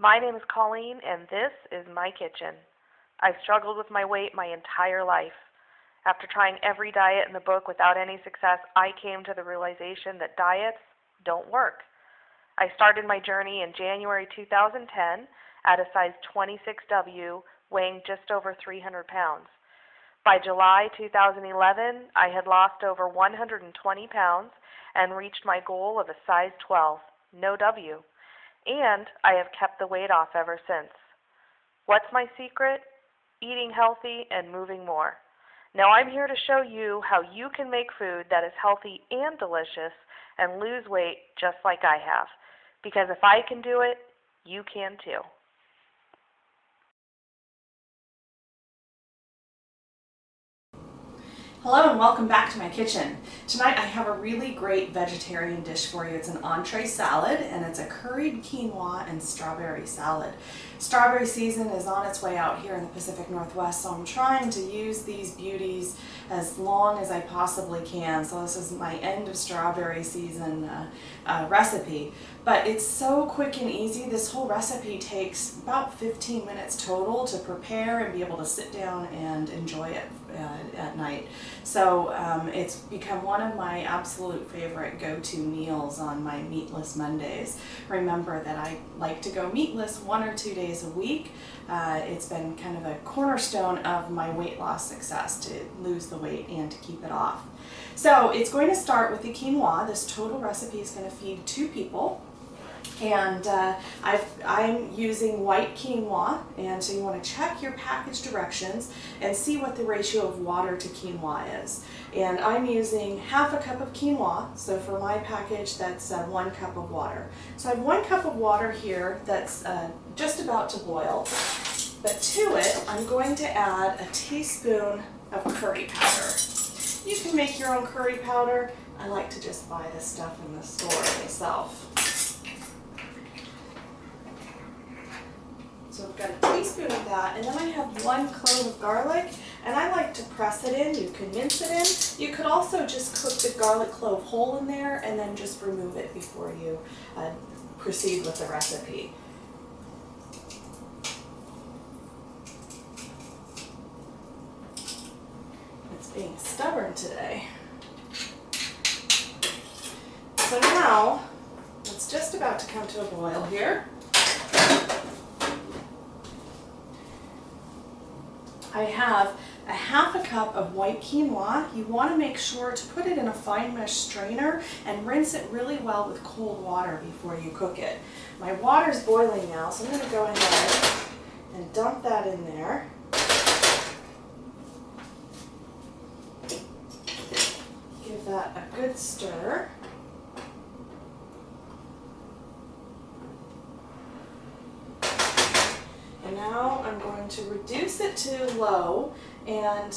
My name is Colleen, and this is my kitchen. I've struggled with my weight my entire life. After trying every diet in the book without any success, I came to the realization that diets don't work. I started my journey in January 2010 at a size 26W, weighing just over 300 pounds. By July 2011, I had lost over 120 pounds and reached my goal of a size 12, no W. And I have kept the weight off ever since. What's my secret? Eating healthy and moving more. Now I'm here to show you how you can make food that is healthy and delicious and lose weight just like I have. Because if I can do it, you can too. Hello and welcome back to my kitchen. Tonight I have a really great vegetarian dish for you. It's an entree salad and it's a curried quinoa and strawberry salad. Strawberry season is on its way out here in the Pacific Northwest, so I'm trying to use these beauties as long as I possibly can. So this is my end of strawberry season recipe. But it's so quick and easy. This whole recipe takes about 15 minutes total to prepare and be able to sit down and enjoy it at night. So it's become one of my absolute favorite go-to meals on my meatless Mondays. Remember that I like to go meatless 1 or 2 days a week. It's been kind of a cornerstone of my weight loss success, to lose the weight and to keep it off. So it's going to start with the quinoa. This total recipe is going to feed 2 people. And I'm using white quinoa, and so you want to check your package directions and see what the ratio of water to quinoa is. And I'm using half a cup of quinoa, so for my package that's 1 cup of water. So I have 1 cup of water here that's just about to boil, but to it I'm going to add a teaspoon of curry powder. You can make your own curry powder. I like to just buy this stuff in the store myself. So we've got a teaspoon of that, and then I have 1 clove of garlic, and I like to press it in. You can mince it in. You could also just cook the garlic clove whole in there and then just remove it before you proceed with the recipe. It's being stubborn today. So now, it's just about to come to a boil here. I have a half a cup of white quinoa. You want to make sure to put it in a fine mesh strainer and rinse it really well with cold water before you cook it. My water's boiling now, so I'm going to go ahead and dump that in there. Give that a good stir. Now I'm going to reduce it to low and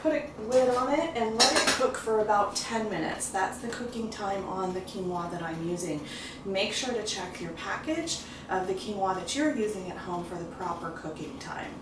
put a lid on it and let it cook for about 10 minutes. That's the cooking time on the quinoa that I'm using. Make sure to check your package of the quinoa that you're using at home for the proper cooking time.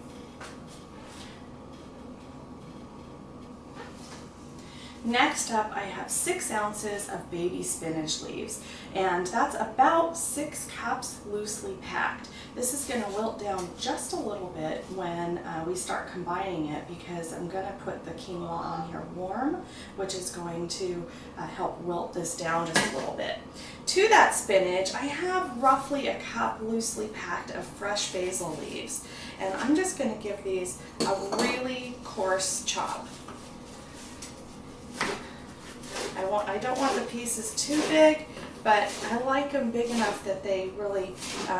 Next up, I have 6 ounces of baby spinach leaves, and that's about 6 cups loosely packed. This is going to wilt down just a little bit when we start combining it, because I'm going to put the quinoa on here warm, which is going to help wilt this down just a little bit. To that spinach, I have roughly a cup loosely packed of fresh basil leaves, and I'm just going to give these a really coarse chop. I don't want the pieces too big, but I like them big enough that they really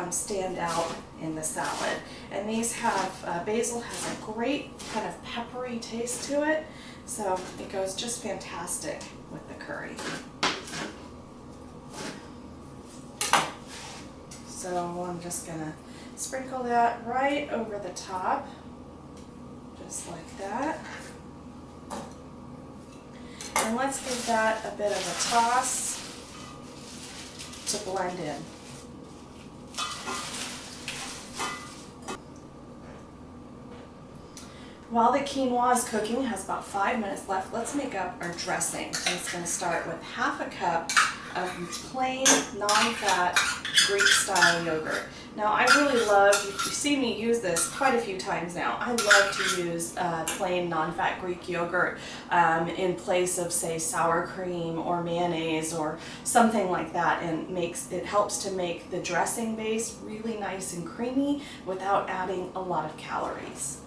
stand out in the salad. And these have, basil has a great kind of peppery taste to it, so it goes just fantastic with the curry. So I'm just going to sprinkle that right over the top, just like that. And let's give that a bit of a toss to blend in. While the quinoa is cooking, has about 5 minutes left, let's make up our dressing. And it's going to start with half a cup of plain, non-fat Greek-style yogurt. Now I really love, you've seen me use this quite a few times now, I love to use plain non-fat Greek yogurt in place of, say, sour cream or mayonnaise or something like that, and it helps to make the dressing base really nice and creamy without adding a lot of calories.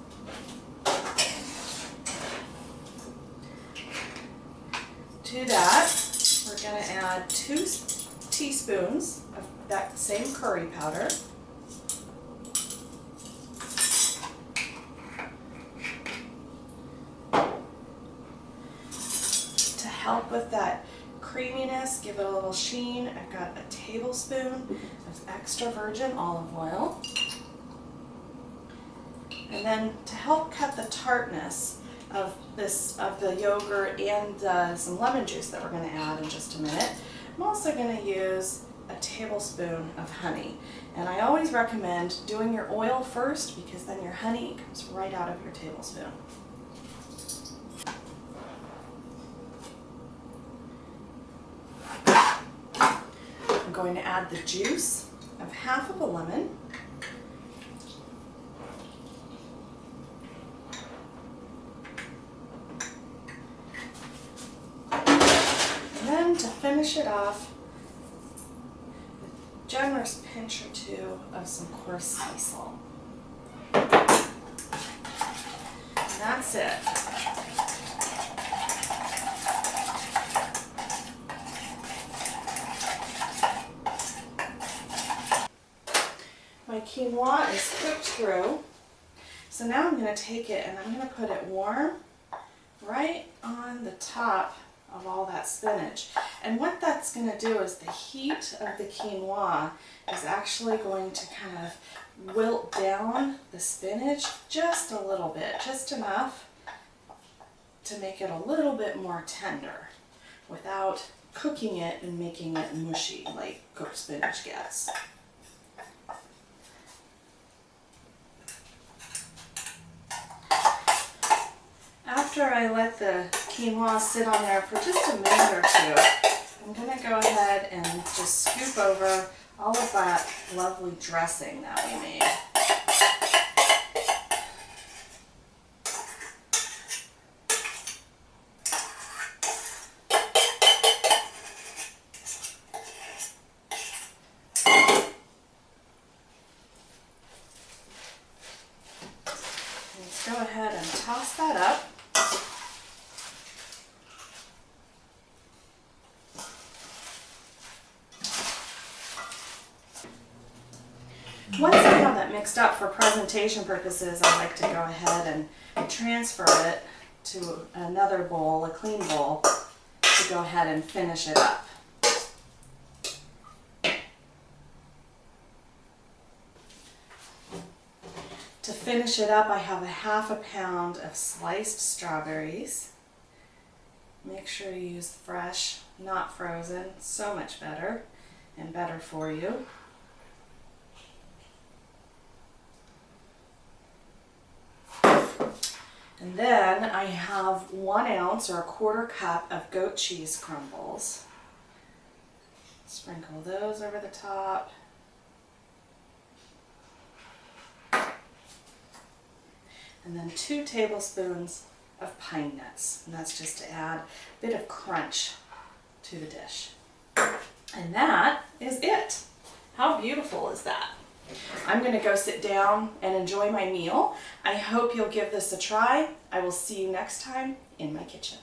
To that, we're going to add 2 teaspoons of that same curry powder. To help with that creaminess, give it a little sheen, I've got a tablespoon of extra virgin olive oil. And then to help cut the tartness of the yogurt and some lemon juice that we're going to add in just a minute, I'm also going to use a tablespoon of honey. And I always recommend doing your oil first, because then your honey comes right out of your tablespoon. I'm going to add the juice of half of a lemon. To finish it off, a generous pinch or 2 of some coarse sea salt. And that's it. My quinoa is cooked through, so now I'm going to take it and I'm going to put it warm right on the top of all that spinach. And what that's going to do is the heat of the quinoa is actually going to kind of wilt down the spinach just a little bit, just enough to make it a little bit more tender without cooking it and making it mushy like cooked spinach gets. After I let the quinoa sit on there for just a minute or 2, I'm going to go ahead and just scoop over all of that lovely dressing that we made. Let's go ahead and toss that up. Once I have that mixed up for presentation purposes, I like to go ahead and transfer it to another bowl, a clean bowl, to go ahead and finish it up. To finish it up, I have a half a pound of sliced strawberries. Make sure you use fresh, not frozen, so much better and better for you. And then I have 1 ounce or a 1/4 cup of goat cheese crumbles. Sprinkle those over the top. And then 2 tablespoons of pine nuts. And that's just to add a bit of crunch to the dish. And that is it. How beautiful is that? I'm going to go sit down and enjoy my meal. I hope you'll give this a try. I will see you next time in my kitchen.